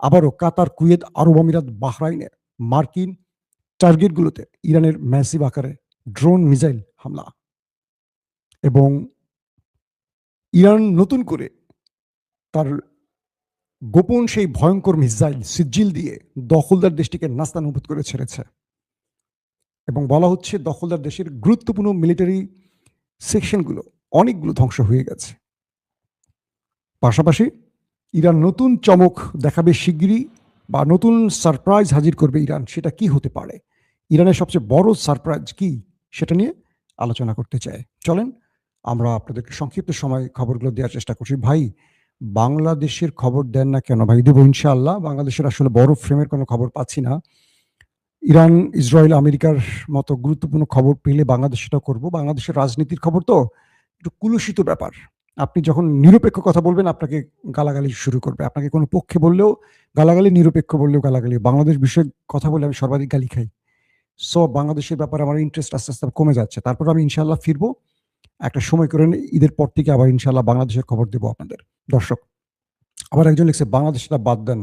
আবারও কাতার, কুয়েত, আরব আমিরাত, বাহরাইনে মার্কিন টার্গেটগুলোতে ইরানের ম্যাসিভ আকারে ড্রোন মিসাইল হামলা। এবং ইরান নতুন করে তার গোপন সেই ভয়ঙ্কর মিসাইল সিজিল দিয়ে দখলদার দেশটিকে নাস্তানুবুদ করে ছেড়েছে। এবং বলা হচ্ছে দখলদার দেশের গুরুত্বপূর্ণ মিলিটারি সেকশনগুলো অনেকগুলো ধ্বংস হয়ে গেছে। পাশাপাশি ইরান নতুন চমক দেখাবে শিগগিরই, বা নতুন সারপ্রাইজ হাজির করবে ইরান। সেটা কি হতে পারে, ইরানের সবচেয়ে বড় সারপ্রাইজ কি, সেটা নিয়ে আলোচনা করতে চাই। চলেন আমরা আপনাদেরকে সংক্ষিপ্ত সময় খবরগুলো দেওয়ার চেষ্টা করছি। ভাই, বাংলাদেশের খবর দেন না কেন? ভাই দেবো ইনশাআল্লাহ। বাংলাদেশের আসলে বড় ফ্রেমের কোনো খবর পাচ্ছি না। ইরান, ইসরায়েল, আমেরিকার মতো গুরুত্বপূর্ণ খবর পেলে বাংলাদেশ সেটা করবো। বাংলাদেশের রাজনীতির খবর তো একটু কুলুষিত ব্যাপার। আপনি যখন নিরপেক্ষ কথা বলবেন আপনাকে গালাগালি শুরু করবে, আপনাকে কোনো পক্ষে বললেও গালাগালি, নিরপেক্ষ বললেও গালাগালি। বাংলাদেশ বিষয়ে কথা বলে আমি সর্বাধিক গালি খাই। সো বাংলাদেশের ব্যাপারে আমার ইন্টারেস্ট আস্তে আস্তে কমে যাচ্ছে। তারপর আমি ইনশাআল্লাহ ফিরবো একটা সময় করে, ঈদের পর থেকে আবার ইনশাআল্লাহ বাংলাদেশের খবর দেবো আপনাদের। দর্শক, আবার একজন লিখছে বাংলাদেশটা বাদ দেন।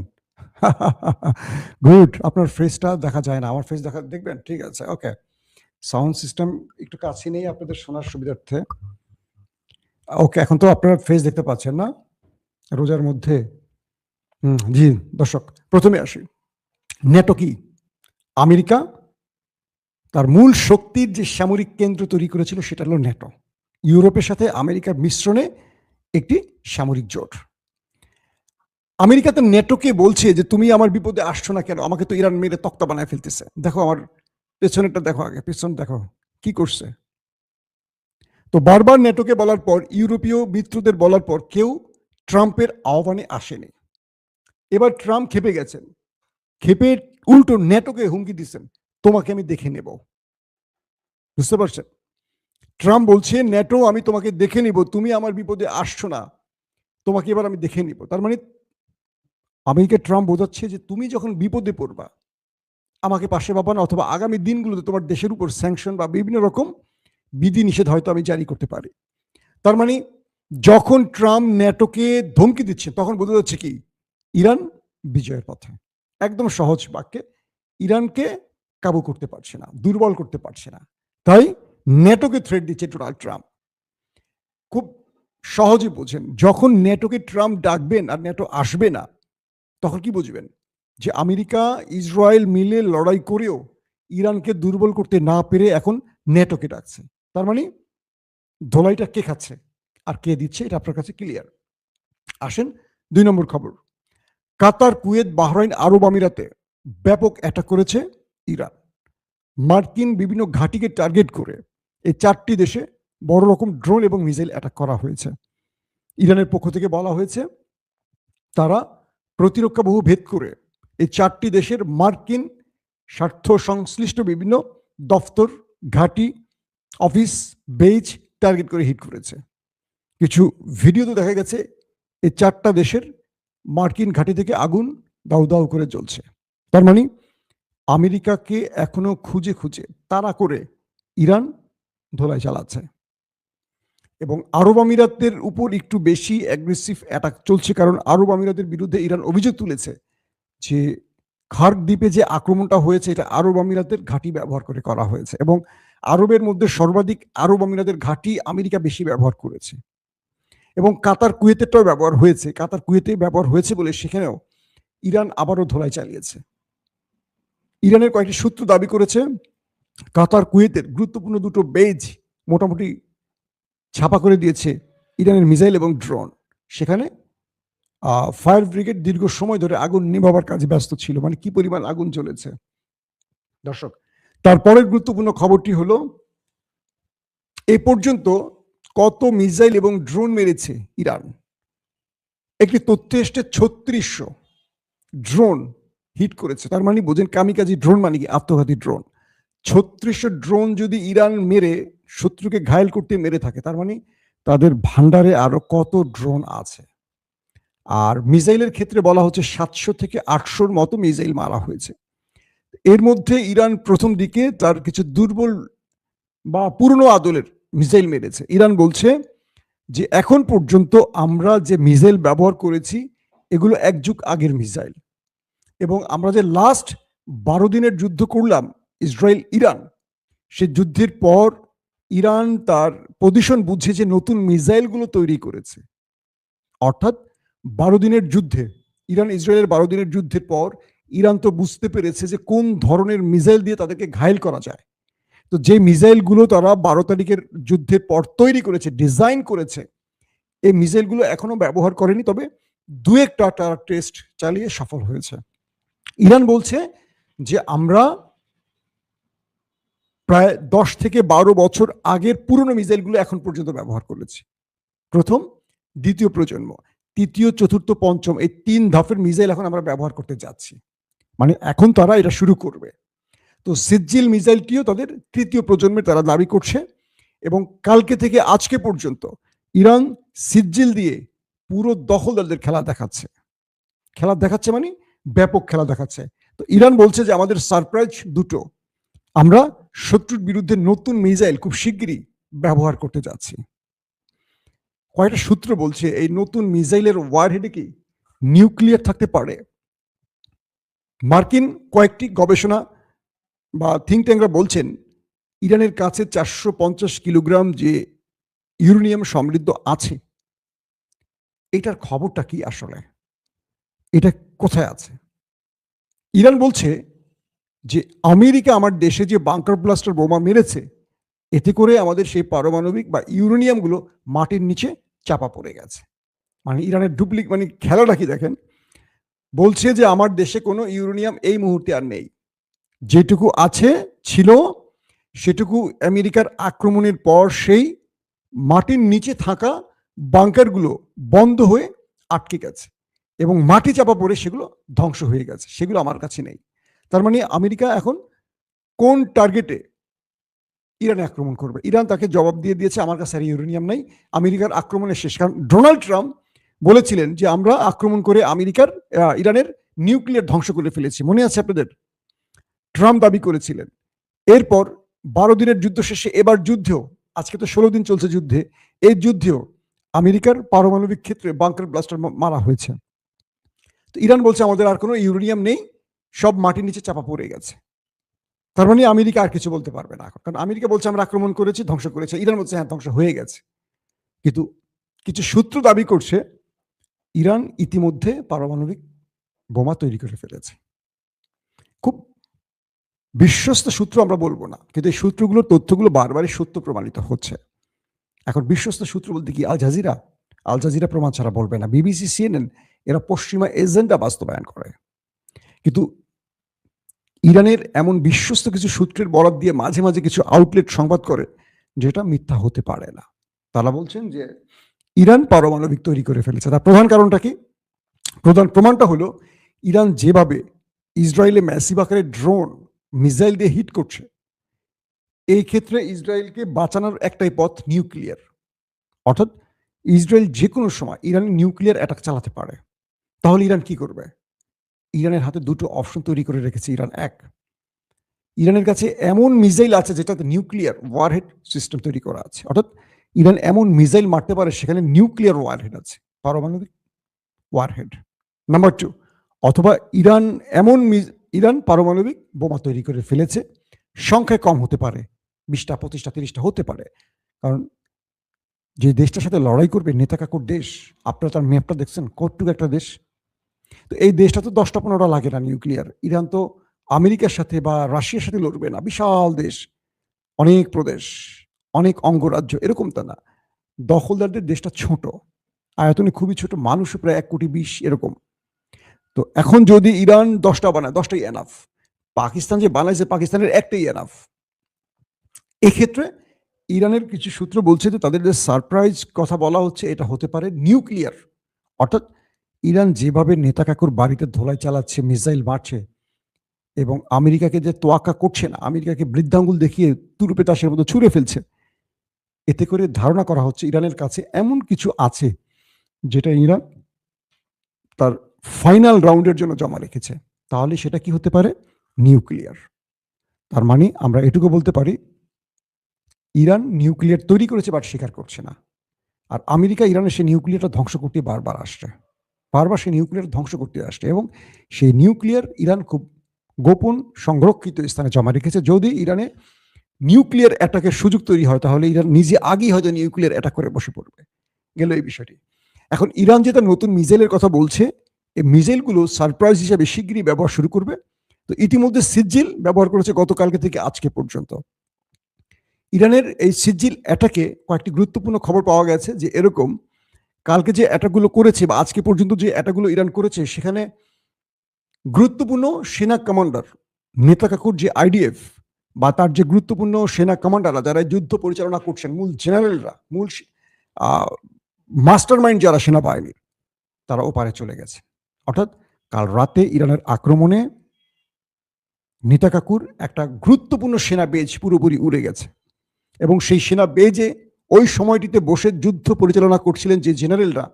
গুড, আপনার ফেসটা দেখা যায় না, আমার ফেস দেখা দেখবেন? ঠিক আছে, ওকে। সাউন্ড সিস্টেম একটু কাছে নেই আপনাদের শোনার সুবিধার্থে। ওকে, এখন তো আপনারা ফেস দেখতে পাচ্ছেন না রোজার মধ্যে? জি দর্শক, প্রথমে আসি। ন্যাটো কি? আমেরিকা তার মূল শক্তির যে সামরিক কেন্দ্র তৈরি করেছিল সেটা হলো ন্যাটো। ইউরোপের সাথে আমেরিকার মিশ্রণে একটি সামরিক জোট। আমেরিকা তো ন্যাটোকে বলছে যে তুমি আমার বিপদে আসছো না কেন, আমাকে তো ইরান মেরে তক্তা বানায় ফেলতেছে। দেখো আমার পেছনেরটা দেখো, আগে পেছন দেখো কি করছে। তো বারবার ন্যাটোকে বলার পর, ইউরোপীয় মিত্রদের বলার পর কেউ ট্রাম্পের আহ্বানে আসেনি। এবার ট্রাম্প খেপে গেছেন, খেপে উল্টো ন্যাটোকে হুমকি দিচ্ছেন, তোমাকে আমি দেখে নেব। বুঝতে পারছেন? ট্রাম্প বলছে ন্যাটো আমি তোমাকে দেখে নিব, তুমি আমার বিপদে আসছো না, তোমাকে এবার আমি দেখে নিব। তার মানে আমেরিকা ট্রাম্প বোঝাচ্ছে যে তুমি যখন বিপদে পড়বা আমাকে পাশে পাবা না, অথবা আগামী দিনগুলোতে তোমার দেশের উপর স্যাংশন বা বিভিন্ন রকম বিধিনিষেধ হয়তো আমি জারি করতে পারি। তার মানে যখন ট্রাম্প ন্যাটোকে ধমকি দিচ্ছে তখন বোঝা যাচ্ছে কি ইরান বিজয়ের পথে। একদম সহজ বাক্যে, ইরানকে কাবু করতে পারছে না, দুর্বল করতে পারছে না, তাই ন্যাটোকে থ্রেট দিচ্ছে ডোনাল্ড ট্রাম্প। খুব সহজে বোঝেন, যখন ন্যাটোকে ট্রাম্প ডাকবেন আর ন্যাটো আসবে না, তখন কি বুঝবেন যে আমেরিকা ইসরায়েল মিলে লড়াই করেও ইরানকে দুর্বল করতে না পেরে এখন ন্যাটোকে ডাকছে। তার মানে ধোলাইটা কে খাচ্ছে আর কে দিচ্ছে এটা আপনার কাছে ক্লিয়ার। আসেন 2 নম্বর খবর। কাতার, কুয়েত, বাহরাইন, আরব আমিরাতে ব্যাপক অ্যাটাক করেছে ইরান। মার্কিন বিভিন্ন ঘাঁটিকে টার্গেট করে এই 4টি দেশে বড় রকম ড্রোন এবং মিসাইল অ্যাটাক করা হয়েছে। ইরানের পক্ষ থেকে বলা হয়েছে তারা প্রতিরক্ষা বহু ভেদ করে এই 4টি দেশের মার্কিন স্বার্থ সংশ্লিষ্ট বিভিন্ন দফতর, ঘাঁটি, অফিস, বেজ টার্গেট করে হিট করেছে। কিছু ভিডিওতে দেখা গেছে এই 4টা দেশের মার্কিন ঘাঁটি থেকে আগুন দাউ দাউ করে জ্বলছে। তার মানে আমেরিকাকে এখনো খুঁজে খুঁজে তাড়া করে ইরান ধোলাই চালাচ্ছে। এবং আরব আমিরাতের উপর একটু বেশি অ্যাগ্রেসিভ অ্যাটাক চলছে, কারণ আরব আমিরাতের বিরুদ্ধে ইরান অভিযোগ তুলেছে যে খার্ক দ্বীপে যে আক্রমণটা হয়েছে এটা আরব আমিরাতের ঘাঁটি ব্যবহার করে করা হয়েছে, এবং আরবের মধ্যে সর্বাধিক আরব আমিরাতের ঘাঁটি আমেরিকা বেশি ব্যবহার করেছে। এবং কাতার, কুয়েতেরটাও ব্যবহার হয়েছে। কাতার, কুয়েতে ব্যবহার হয়েছে বলে সেখানেও ইরান আবারও ধোলাই চালিয়েছে। ইরানের কয়েকটি সূত্র দাবি করেছে কাতার, কুয়েতের গুরুত্বপূর্ণ 2টো বেজ মোটামুটি ছাপা করে দিয়েছে ইরানের মিসাইল এবং ড্রোন। সেখানে ফায়ার ব্রিগেড দীর্ঘ সময় ধরে আগুন নিভাবার কাজে ব্যস্ত ছিল। মানে কি পরিমাণ আগুন জ্বলেছে দর্শক। তারপরের গুরুত্বপূর্ণ খবরটি হলো এ পর্যন্ত কত মিসাইল এবং ড্রোন মেরেছে ইরান। একটি তথ্য এসছে 3600 ড্রোন হিট করেছে। তার মানে বোঝেন কামিকাজি ড্রোন মানে কি, আত্মঘাতী ড্রোন। 3600 ড্রোন যদি ইরান মেরে শত্রুকে ঘায়েল করতে মেরে থাকে, তার মানে তাদের ভান্ডারে আরো কত ড্রোন আছে। আর মিসাইলের ক্ষেত্রে বলা হচ্ছে 700 থেকে 800-র মতো মিসাইল মারা হয়েছে। এর মধ্যে ইরান প্রথম দিকে তার কিছু দুর্বল বা পুরনো আদলের মিসাইল মেরেছে। ইরান বলছে যে এখন পর্যন্ত আমরা যে মিসাইল ব্যবহার করেছি এগুলো 1 যুগ আগের মিসাইল, এবং আমরা যে লাস্ট 12 দিনের যুদ্ধ করলাম ইসরায়েল ইরান, সে যুদ্ধের পর ইরান তার পজিশন বুঝে যে নতুন মিসাইলগুলো তৈরি করেছে। অর্থাৎ 12 দিনের যুদ্ধে, ইরান ইসরায়েলের 12 দিনের যুদ্ধের পর ইরান তো বুঝতে পেরেছে যে কোন ধরনের মিসাইল দিয়ে তাদেরকে ঘায়েল করা যায়। তো যে মিসাইলগুলো তারা 12 তারিখের যুদ্ধের পর তৈরি করেছে, ডিজাইন করেছে, এই মিসাইলগুলো এখনো ব্যবহার করেনি, তবে দু একটা তারা টেস্ট চালিয়ে সফল হয়েছে। ইরান বলছে যে আমরা প্রায় 10 থেকে 12 বছর আগের পুরনো মিসাইলগুলো এখন পর্যন্ত ব্যবহার করেছি। প্রথম, দ্বিতীয় প্রজন্ম, তৃতীয়, চতুর্থ, পঞ্চম, এই 3 ধাপের মিসাইল এখন আমরা ব্যবহার করতে যাচ্ছি। মানে এখন তারা এটা শুরু করবে। তো সিজ্জিল মিসাইলটিও তাদের তৃতীয় প্রজন্মের তারা দাবি করছে, এবং কালকে থেকে আজকে পর্যন্ত ইরান সিজ্জিল দিয়ে পুরো দখলদারদের খেলা দেখাচ্ছে মানে ব্যাপক খেলা দেখাচ্ছে। তো ইরান বলছে যে আমাদের সারপ্রাইজ দুটো, আমরা শত্রুর বিরুদ্ধে নতুন মিসাইল খুব শিগগিরই ব্যবহার করতে যাচ্ছি। কয়েকটা সূত্র বলছে এই নতুন মিসাইলের ওয়ারহেডে কি নিউক্লিয়ার থাকতে পারে। মার্কিন কয়েকটি গবেষণা বা থিঙ্ক ট্যাঙ্করা বলছেন ইরানের কাছে 450 কিলোগ্রাম যে ইউরেনিয়াম সমৃদ্ধ আছে, এটার খবরটা কি আসলে, এটা কোথায় আছে? ইরান বলছে যে আমেরিকা আমার দেশে যে বাংকার ব্লাস্টার বোমা মেরেছে, এতে করে আমাদের সেই পারমাণবিক বা ইউরেনিয়ামগুলো মাটির নিচে চাপা পড়ে গেছে। মানে ইরানের মানে খেলাটা কি দেখেন, বলছে যে আমার দেশে কোনো ইউরেনিয়াম এই মুহূর্তে আর নেই, যেটুকু আছে ছিল সেটুকু আমেরিকার আক্রমণের পর সেই মাটির নিচে থাকা বাংকারগুলো বন্ধ হয়ে আটকে গেছে এবং মাটি চাপা পড়ে সেগুলো ধ্বংস হয়ে গেছে, সেগুলো আমার কাছে নেই। তার মানে আমেরিকা এখন কোন টার্গেটে ইরানে আক্রমণ করবে? ইরান তাকে জবাব দিয়ে দিয়েছে আমার কাছে আর ইউরেনিয়াম নাই, আমেরিকার আক্রমণের শেষ। কারণ ডোনাল্ড ট্রাম্প বলেছিলেন যে আমরা আক্রমণ করে ইরানের নিউক্লিয়ার ধ্বংস করে ফেলেছি, মনে আছে আপনাদের? ট্রাম্প দাবি করেছিলেন। এরপর 12 দিনের যুদ্ধ শেষে এবার যুদ্ধেও, আজকে তো 16 দিন চলছে যুদ্ধে, এই যুদ্ধেও আমেরিকার পারমাণবিক ক্ষেত্রে বাংকার ব্লাস্টার মারা হয়েছে। তো ইরান বলছে আমাদের আর কোনো ইউরেনিয়াম নেই, সব মাটির নিচে চাপা পড়ে গেছে। তার মানে আমেরিকা আর কিছু বলতে পারবে না এখন, কারণ আমেরিকা বলছে আমরা আক্রমণ করেছি, ধ্বংস করেছে, ইরান বলছে হ্যাঁ ধ্বংস হয়ে গেছে। কিন্তু কিছু সূত্র দাবি করছে ইরান ইতিমধ্যে পারমাণবিক বোমা তৈরি করে ফেলেছে। খুব বিশ্বস্ত সূত্র আমরা বলবো না, কিন্তু এই সূত্রগুলোর তথ্যগুলো বারবারই সত্য প্রমাণিত হচ্ছে। এখন বিশ্বস্ত সূত্র বলতে কি? আল জাজিরা প্রমাণ ছাড়া বলবে না, বিবিসি, সিএনএন, এরা পশ্চিমা এজেন্ডা বাস্তবায়ন করে। কিন্তু ইরানের এমন বিশ্বস্ত কিছু সূত্রের বরাত দিয়ে মাঝে মাঝে কিছু আউটলেট সংবাদ করে যেটা মিথ্যা হতে পারে না। তারা বলছেন যে ইরান পারমাণবিক তৈরি করে ফেলেছে। তার প্রধান কারণটা কি? প্রধান প্রমাণটা হলো ইরান যেভাবে ইসরায়েলে ম্যাসিভ আকারে ড্রোন, মিসাইল দিয়ে হিট করছে, এই ক্ষেত্রে ইসরায়েলকে বাঁচানোর একটাই পথ নিউক্লিয়ার। অর্থাৎ ইসরায়েল যে কোনো সময় ইরানের নিউক্লিয়ার অ্যাটাক চালাতে পারে। তাহলে ইরান কি করবে? ইরানের হাতে দুটো অপশন তৈরি করে রেখেছে ইরান। এক, ইরানের কাছে এমন মিসাইল আছে যেটাতে নিউক্লিয়ার ওয়ারহেড সিস্টেম তৈরি করা আছে। অর্থাৎ ইরান এমন মিসাইল মারতে পারে সেখানে নিউক্লিয়ার ওয়ারহেড আছে, পারমাণবিক ওয়ারহেড। নাম্বার 2, অথবা ইরান পারমাণবিক বোমা তৈরি করে ফেলেছে, সংখ্যায় কম হতে পারে, 20টা, 25টা, 30টা হতে পারে। কারণ যে দেশটার সাথে লড়াই করবে নেতা কাকুর দেশ, আপনারা তার ম্যাপটা দেখছেন কতটুকু একটা দেশ। তো এই দেশটা তো 10টা 15টা লাগে না নিউক্লিয়ার। ইরান তো আমেরিকার সাথে বা রাশিয়ার সাথে লড়বে না, বিশাল দেশ, অনেক প্রদেশ, অনেক অঙ্গরাজ্য, এরকম তা না। দখলদারদের দেশটা ছোট, আয়তনে খুবই ছোট, মানুষও প্রায় 1,20,00,000 এরকম। তো এখন যদি ইরান 10টা বানায়, 10টাই এনাফ। পাকিস্তান যে বানাইছে, পাকিস্তানের একটাই এনাফ। এক্ষেত্রে ইরানের কিছু সূত্র বলছে যে তাদের যে সারপ্রাইজ কথা বলা হচ্ছে এটা হতে পারে নিউক্লিয়ার। অর্থাৎ ইরান যেভাবে নেতা কাকুর বাড়িতে ধোলাই চালাচ্ছে, মিসাইল মারছে এবং আমেরিকাকে যে তোয়াক্কা করছে না, আমেরিকাকে বৃদ্ধাঙ্গুল দেখিয়ে তুরুপে তাসের মতো ছুঁড়ে ফেলছে, এতে করে ধারণা করা হচ্ছে ইরানের কাছে এমন কিছু আছে যেটা ইরান তার ফাইনাল রাউন্ডের জন্য জমা রেখেছে। তাহলে সেটা কি হতে পারে? নিউক্লিয়ার। তার মানে আমরা এটুকু বলতে পারি ইরান নিউক্লিয়ার তৈরি করেছে বাট স্বীকার করছে না, আর আমেরিকা ইরানের সে নিউক্লিয়ারটা ধ্বংস করতে বারবার আসছে। বারবার সেই নিউক্লিয়ার ধ্বংস করতে আসছে, এবং সেই নিউক্লিয়ার ইরান খুব গোপন সংরক্ষিত স্থানে জমা রেখেছে। যদি ইরানে নিউক্লিয়ার অ্যাটাকের সুযোগ তৈরি হয়, তাহলে ইরান নিজে আগেই হয়তো নিউক্লিয়ার অ্যাটাক করে বসে পড়বে। গেল এই বিষয়টি। এখন ইরান যে তার নতুন মিসাইলের কথা বলছে, এই মিসাইলগুলো সারপ্রাইজ হিসাবে শিগগিরই ব্যবহার শুরু করবে। তো ইতিমধ্যে সিজিল ব্যবহার করেছে গতকালকে থেকে আজকে পর্যন্ত। ইরানের এই সিজিল অ্যাটাকে কয়েকটি গুরুত্বপূর্ণ খবর পাওয়া গেছে, যে এরকম কালকে যে অ্যাটাকগুলো করেছে বা আজকে পর্যন্ত যে অ্যাটাকগুলো ইরান করেছে, সেখানে গুরুত্বপূর্ণ সেনা কমান্ডার নেতাকাকুর যে আইডিএফ বা তার যে গুরুত্বপূর্ণ সেনা কমান্ডাররা যারা যুদ্ধ পরিচালনা করছেন, মূল জেনারেলরা, মূল মাস্টার মাইন্ড যারা সেনাবাহিনীর, তারা ওপারে চলে গেছে। অর্থাৎ কাল রাতে ইরানের আক্রমণে নেতাকাকুর একটা গুরুত্বপূর্ণ সেনা বেজ পুরোপুরি উড়ে গেছে, এবং সেই সেনা বেজে ওই সময়টিতে বসে যুদ্ধ পরিচালনা করছিলেন যে জেনারেলরা,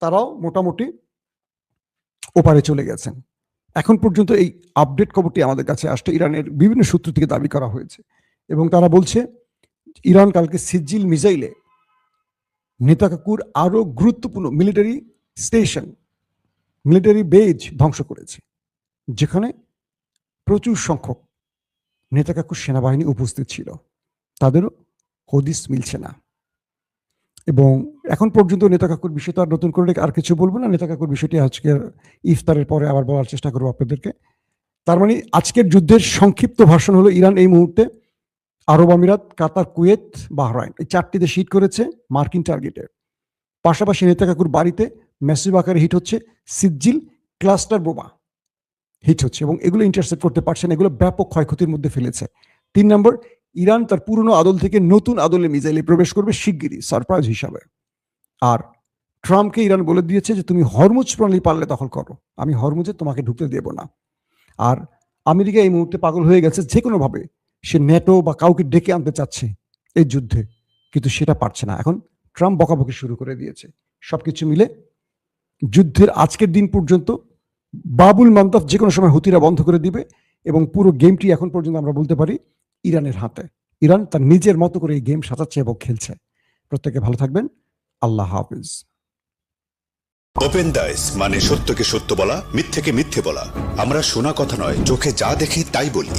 তারাও মোটামুটি ওপারে চলে গেছেন। এখন পর্যন্ত এই আপডেট খবরটি আমাদের কাছে আসছে, ইরানের বিভিন্ন সূত্র থেকে দাবি করা হয়েছে, এবং তারা বলছে ইরান কালকে সিজিল মিসাইলে নেতাকাকুর আরো গুরুত্বপূর্ণ মিলিটারি স্টেশন, মিলিটারি বেজ ধ্বংস করেছে, যেখানে প্রচুর সংখ্যক নেতাকাকুর সেনাবাহিনী উপস্থিত ছিল। তাদেরও হদিস মিলছে না। এবং এখন পর্যন্ত নেতাকাকুর বিষয়টা আর নতুন করে আর কিছু বলবো না। নেতাকাকুর বিষয়টি আজকের ইফতারের পরে আবার বলার চেষ্টা করবো আপনাদেরকে। তার মানে আজকের যুদ্ধের সংক্ষিপ্ত ভাষণ হলো, ইরান এই মুহূর্তে আরব আমিরাত, কাতার, কুয়েত, বাহরাইন এই 4টি দেশ হিট করেছে মার্কিন টার্গেটে। পাশাপাশি নেতাকাকুর বাড়িতে ম্যাসিভ আকারে হিট হচ্ছে, সিজিল ক্লাস্টার বোমা হিট হচ্ছে, এবং এগুলো ইন্টারসেপ্ট করতে পারছে না। এগুলো ব্যাপক ক্ষয়ক্ষতির মধ্যে ফেলেছে। 3 নম্বর, ইরান তার পুরনো আদল থেকে নতুন আদলে মিসাইলে প্রবেশ করবে শিগগিরই সারপ্রাইজ হিসাবে। আর ট্রাম্পকে ইরান বলে দিয়েছে যে তুমি হরমুজ প্রণালী পারলে দখল করো, আমি হরমুজে তোমাকে ঢুকতে দেব না। আর আমেরিকা এই মুহূর্তে পাগল হয়ে গেছে, যে কোনোভাবে সে ন্যাটো বা কাউকে ডেকে আনতে চাচ্ছে এই যুদ্ধে, কিন্তু সেটা পারছে না। এখন ট্রাম্প বকাবকি শুরু করে দিয়েছে। সবকিছু মিলে যুদ্ধের আজকের দিন পর্যন্ত বাবুল মান্তাফ যে কোনো সময় হুতিরা বন্ধ করে দিবে, এবং পুরো গেমটি এখন পর্যন্ত আমরা বলতে পারি ইরানের হাতে। ইরান তার নিজের মতো করে এই গেম সাজাচ্ছে এবং খেলছে। প্রত্যেকে ভালো থাকবেন। আল্লাহ হাফিজ। ওপেন দাইস মানে সত্যকে সত্য বলা, মিথ্যেকে মিথ্যে বলা। আমরা শোনা কথা নয়, চোখে যা দেখি তাই বলি।